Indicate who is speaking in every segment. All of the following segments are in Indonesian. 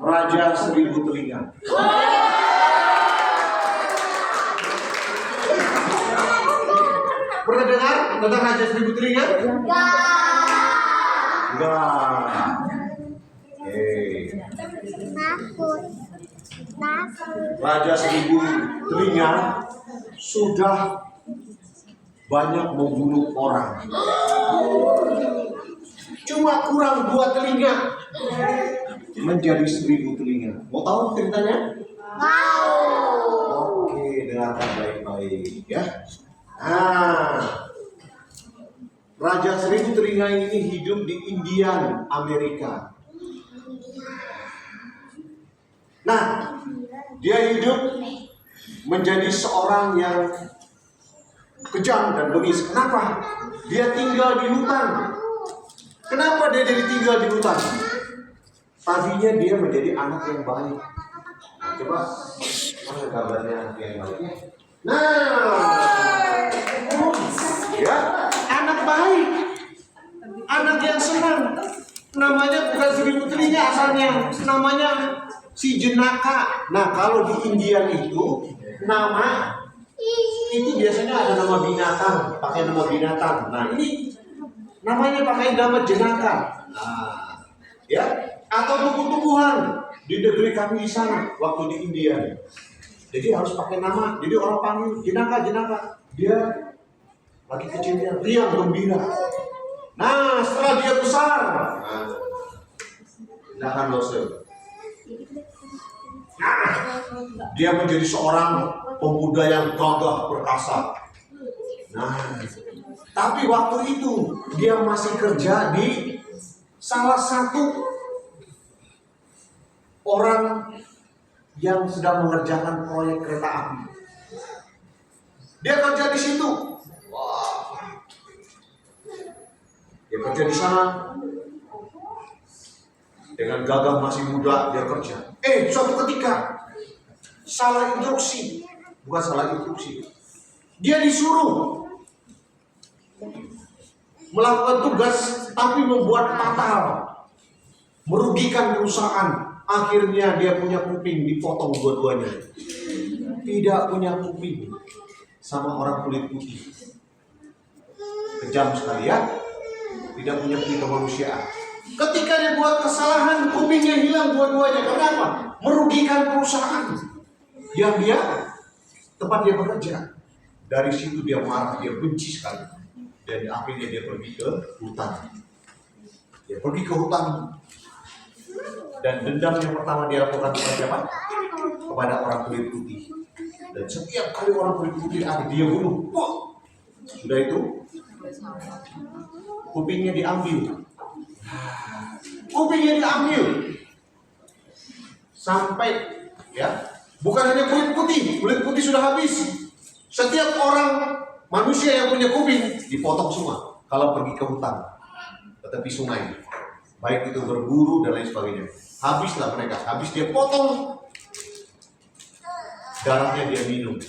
Speaker 1: Raja Seribu Telinga. Pernah dengar tentang Raja Seribu Telinga? Enggak. Raja Seribu Telinga sudah banyak membunuh orang. Cuma kurang 2 telinga menjadi 1000 telinga. Mau tahu ceritanya? Oke, dengarkan baik-baik ya. Nah, Raja Seribu Telinga ini hidup di Indian, Amerika. Nah, dia hidup menjadi seorang yang kejam dan bengis. Kenapa? Dia tinggal di hutan. Kenapa dia jadi tinggal di hutan? Tadinya dia menjadi anak yang baik. Nah, coba mana gambarnya anak yang baik? Nah, ya, anak baik, anak yang senang. Namanya bukan Seribu Telinga asalnya, namanya si Jenaka. Nah, kalau di India itu nama itu biasanya ada nama binatang, pakai nama binatang. Nah, ini namanya pakai nama Jenaka. Nah, ya, atau tumbuh-tumbuhan di negeri kami di sana waktu di India. Jadi harus pakai nama. Jadi orang panggil Jenaka, Jenaka. Dia lagi kecilnya riang gembira. Nah, setelah dia besar, nah, dia menjadi seorang pemuda yang gagah perkasa. Nah, tapi waktu itu dia masih kerja di salah satu orang yang sedang mengerjakan proyek kereta api. Dia kerja di situ. Wah. Dia kerja di sana dengan gagah, masih muda dia kerja. Suatu ketika salah instruksi, bukan salah instruksi. Dia disuruh melakukan tugas tapi membuat fatal, merugikan perusahaan. Akhirnya dia punya kuping dipotong dua-duanya. Tidak punya kuping sama orang kulit putih. Kejam sekali ya. Tidak punya kuping kemanusiaan. Ketika dia buat kesalahan, kupingnya hilang dua-duanya. Kenapa? Merugikan perusahaan yang dia tempat dia bekerja. Dari situ dia marah, dia benci sekali. Dan akhirnya dia pergi ke hutan. Dia pergi ke hutan. Dan dendam yang pertama dia lakukan kepada siapa? Kepada orang kulit putih. Dan setiap kali orang kulit putih ada dia bunuh. Wah, sudah itu kupingnya diambil. Kupingnya diambil. Sampai ya, bukan hanya kulit putih sudah habis. Setiap orang manusia yang punya kuping dipotong semua kalau pergi ke hutan, ke tepi sungai, baik itu berburu dan lain sebagainya. Habislah mereka, habis dia potong, darahnya dia minum.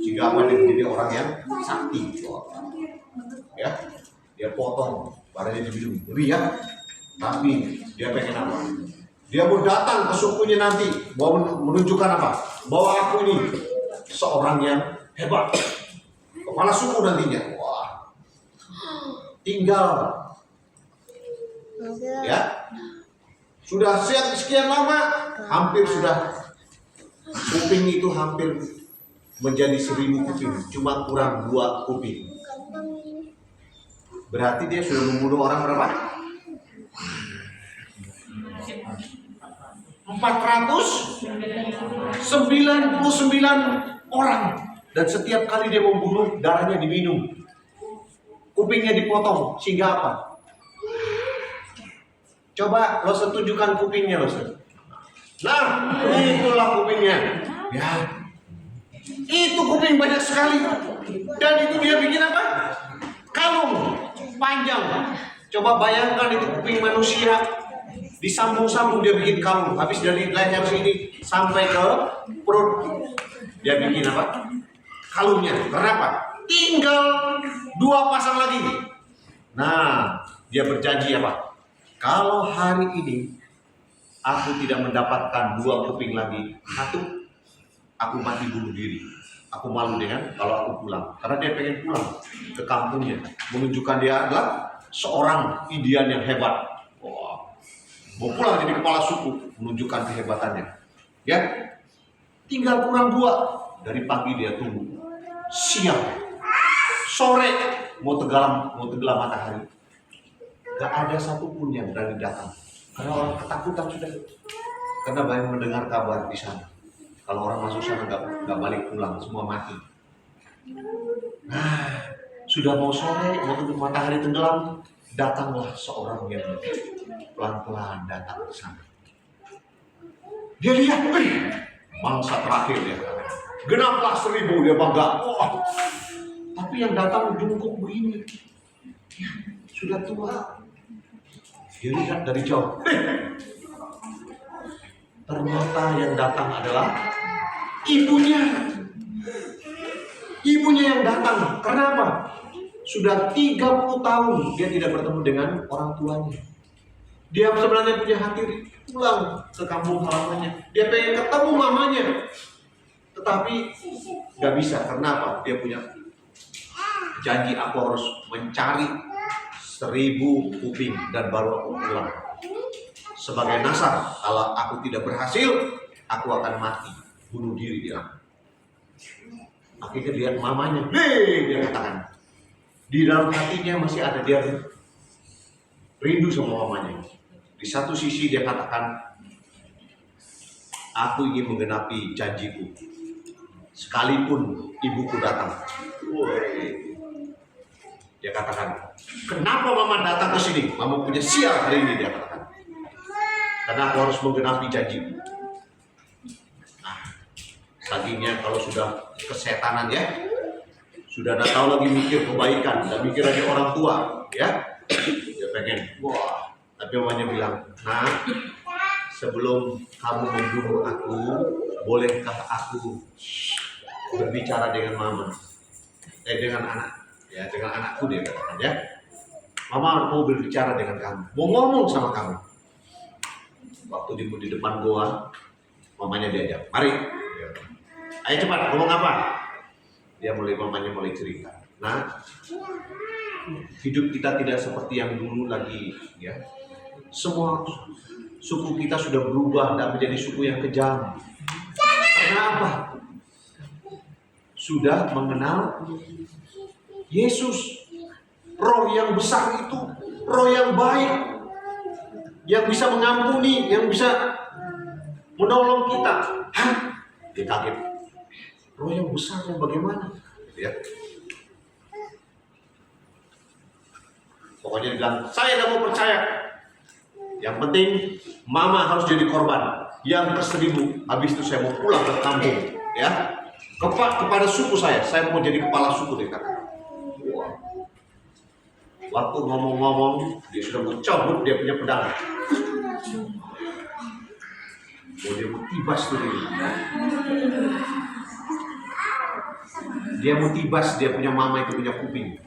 Speaker 1: Jika apa dia menjadi orang yang sakti, ya, dia potong, darahnya dia minum. Ya, tapi dia pengen apa? Dia mau datang ke sukunya nanti, mau menunjukkan apa? Bahwa aku ini seorang yang hebat, kepala suku nantinya. Wah, tinggal ya, sudah sekian lama, hampir sudah kuping itu hampir menjadi 1000 kuping, cuma kurang 2 kuping. Berarti dia sudah membunuh orang berapa? 499 orang. Dan setiap kali dia membunuh, darahnya diminum, kupingnya dipotong, sehingga apa? Coba lo tunjukkan kupingnya lo. Nah, itulah kupingnya. Ya, itu kuping banyak sekali. Dan itu dia bikin apa? Kalung panjang. Coba bayangkan itu kuping manusia disambung-sambung, dia bikin kalung. Habis dari leher sini sampai ke perut, dia bikin apa? Kalungnya. Kenapa? Tinggal 2 pasang lagi. Nah, dia berjanji apa? Kalau hari ini aku tidak mendapatkan 2 kuping lagi, satu, aku mati bunuh diri. Aku malu dengan kalau aku pulang, karena dia pengen pulang ke kampungnya, menunjukkan dia adalah seorang Indian yang hebat. Wah, mau pulang jadi kepala suku, menunjukkan kehebatannya. Ya, tinggal kurang 2. Dari pagi dia tunggu, siang, sore, mau tenggelam matahari. Gak ada satupun yang berani datang, karena orang ketakutan sudah. Karena banyak mendengar kabar di sana. Kalau orang masuk sana nggak balik pulang, semua mati. Nah, sudah mau sore, mau matahari tenggelam, datanglah seorang yang pelan-pelan datang ke sana. Dia lihat, mangsa terakhir dia. Genaplah 1000, dia bangga. Wah. Tapi yang datang jungkuk begini, sudah tua. Dia lihat dari jauh. Ternyata yang datang adalah ibunya. Ibunya yang datang. Kenapa? Sudah 30 tahun dia tidak bertemu dengan orang tuanya. Dia sebenarnya punya hati pulang ke kampung halamannya. Dia pengen ketemu mamanya. Tetapi gak bisa. Kenapa? Dia punya janji, aku harus mencari 1000 kuping dan baru aku pulang. Sebagai nasar, kalau aku tidak berhasil, aku akan mati, bunuh diri dia. Akhirnya lihat mamanya, dia katakan, di dalam hatinya masih ada, dia rindu sama mamanya. Di satu sisi dia katakan, aku ingin menggenapi janjiku, sekalipun ibuku datang. Dia katakan, kenapa mama datang ke sini? Mama punya sial hari ini, dia katakan. Karena aku harus menggenapi janjiku. Nah, tadinya kalau sudah kesetanan ya, sudah tidak tahu lagi mikir kebaikan, tidak mikir lagi orang tua, ya. Dia pengen, wah. Tapi mamanya bilang, nah, sebelum kamu membunuh aku, bolehkah aku berbicara dengan mama? Dengan anak, ya, dengan anakku, dia katakan, ya. Mama mau berbicara dengan kamu, mau ngomong sama kamu. Waktu di depan goa, mamanya diajak, mari, ayo cepat, ngomong apa? Mamanya mulai cerita. Nah, hidup kita tidak seperti yang dulu lagi, ya. Semua suku kita sudah berubah dan menjadi suku yang kejam. Kenapa? Sudah mengenal Yesus, roh yang besar itu, roh yang baik, yang bisa mengampuni, yang bisa menolong kita. Hah? Dia kaget. Roh yang besar yang bagaimana? Ya. Pokoknya dia bilang, saya tidak mau percaya. Yang penting mama harus jadi korban. Yang ke-1000, habis itu saya mau pulang ke kampung. Ya. Kepada suku saya mau jadi kepala suku, dia kata. Waktu ngomong-ngomong, dia sudah mencabut dia punya pedang. Dia mau tibas tuh dia mau tibas, dia punya mama itu punya kuping,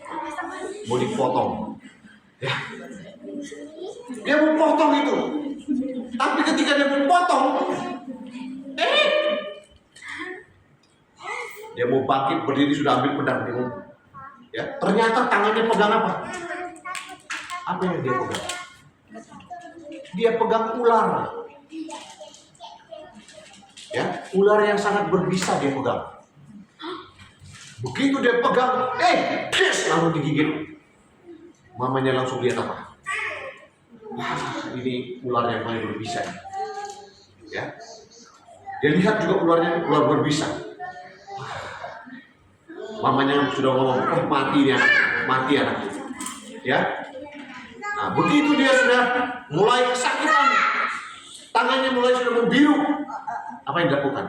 Speaker 1: mau dipotong, ya. Dia mau potong itu, tapi ketika dia mau potong, dia mau bangkit berdiri, sudah ambil pedang, dia mau, ya. Ternyata tangannya pegang apa? Apa yang dia pegang? Dia pegang ular. Ya, ular yang sangat berbisa dia pegang. Begitu dia pegang, langsung digigit. Mamanya langsung lihat apa? Wah, ini ular yang paling berbisa. Ya, dia lihat juga ular berbisa. Mamanya sudah ngomong, mati dia, mati anak. Ya. Nah, begitu dia sudah mulai kesakitan, tangannya mulai sudah membiru. Apa yang dilakukan?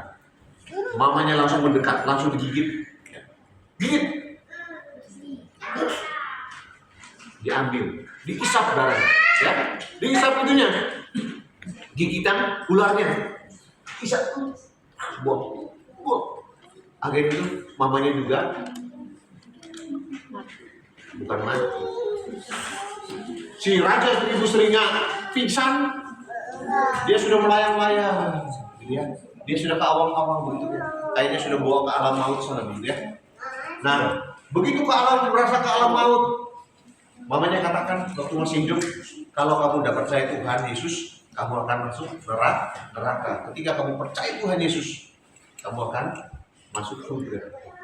Speaker 1: Mamanya langsung mendekat, langsung digigit. Gigit. Diambil, diisap darahnya, ya. Diisap itunya. Gigitan ularnya. Isap. Buang. Akhirnya itu mamanya juga bukan mati. Si Raja 1000 Seringa pingsan, Dia sudah melayang-layang, gitu ya. Dia sudah ke awang-awang begitu, kayaknya sudah bawa ke alam maut sana gitu ya. Nah, begitu merasa ke alam maut, mamanya katakan waktu masih hidup, kalau kamu udah percaya Tuhan Yesus, kamu akan masuk neraka. Ketika kamu percaya Tuhan Yesus, kamu akan masuk surga.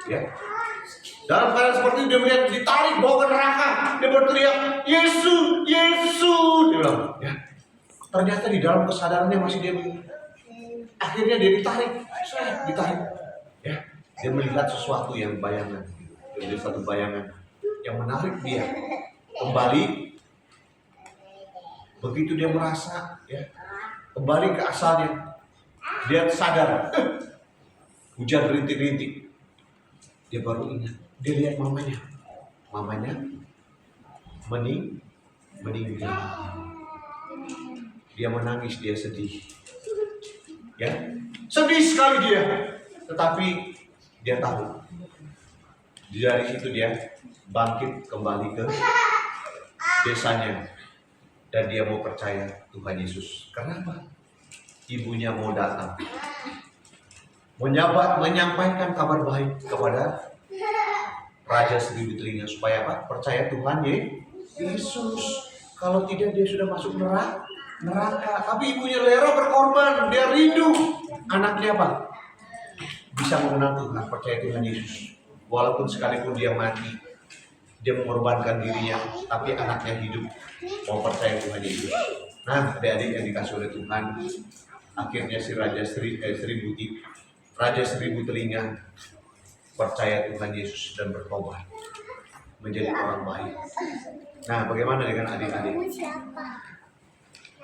Speaker 1: Ya. Dalam keadaan seperti itu dia melihat ditarik bawa ke neraka, dia berteriak, Yesus, Yesus, dia bilang, ya. Ternyata di dalam kesadarannya masih dia, akhirnya dia ditarik, ya. Dia melihat sesuatu yang bayangan, dia melihat satu bayangan yang menarik dia kembali. Begitu dia merasa, ya, kembali ke asalnya, dia sadar, hujan rintik-rintik. Dia baru ingat, dia lihat mamanya meninggal. Dia menangis, dia sedih, ya, sedih sekali dia. Tetapi dia tahu, dari situ dia bangkit kembali ke desanya. Dan dia mau percaya Tuhan Yesus. Kenapa? Ibunya mau datang menyampaikan kabar baik kepada Raja Seribu Telinga supaya apa? Percaya Tuhan Yesus. Kalau tidak dia sudah masuk neraka. Tapi ibunya rela berkorban, dia rindu anaknya apa? Bisa mengenal Tuhan, percaya Tuhan Yesus. Walaupun sekalipun dia mati, dia mengorbankan dirinya, tapi anaknya hidup, mau percaya Tuhan Yesus. Nah, adik-adik yang dikasih oleh Tuhan, akhirnya si Raja Seribu Telinga percaya Tuhan Yesus dan bertobat menjadi orang baik. Nah, bagaimana dengan adik-adik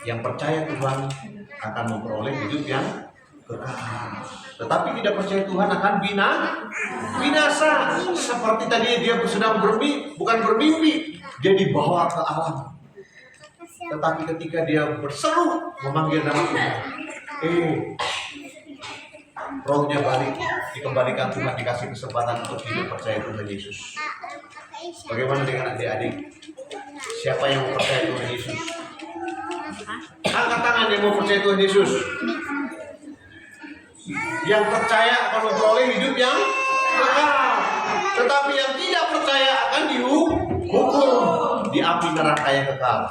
Speaker 1: yang percaya Tuhan akan memperoleh hidup yang kekal, tetapi tidak percaya Tuhan akan binasa. Seperti tadi dia sedang bukan bermimpi, dia dibawa ke alam. Tetapi ketika dia berseru memanggil nama Tuhan, rohnya balik, dikembalikan Tuhan, dikasih kesempatan untuk hidup percaya Tuhan Yesus. Bagaimana dengan adik-adik? Siapa yang mau percaya Tuhan Yesus? Angkat tangan yang mau percaya Tuhan Yesus. Yang percaya akan memperoleh hidup yang kekal, tetapi yang tidak percaya akan dihukum di api neraka yang kekal.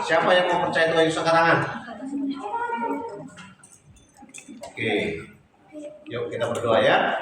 Speaker 1: Siapa yang mau percaya Tuhan Yesus? Angkat tangan. Oke, yuk kita berdoa ya.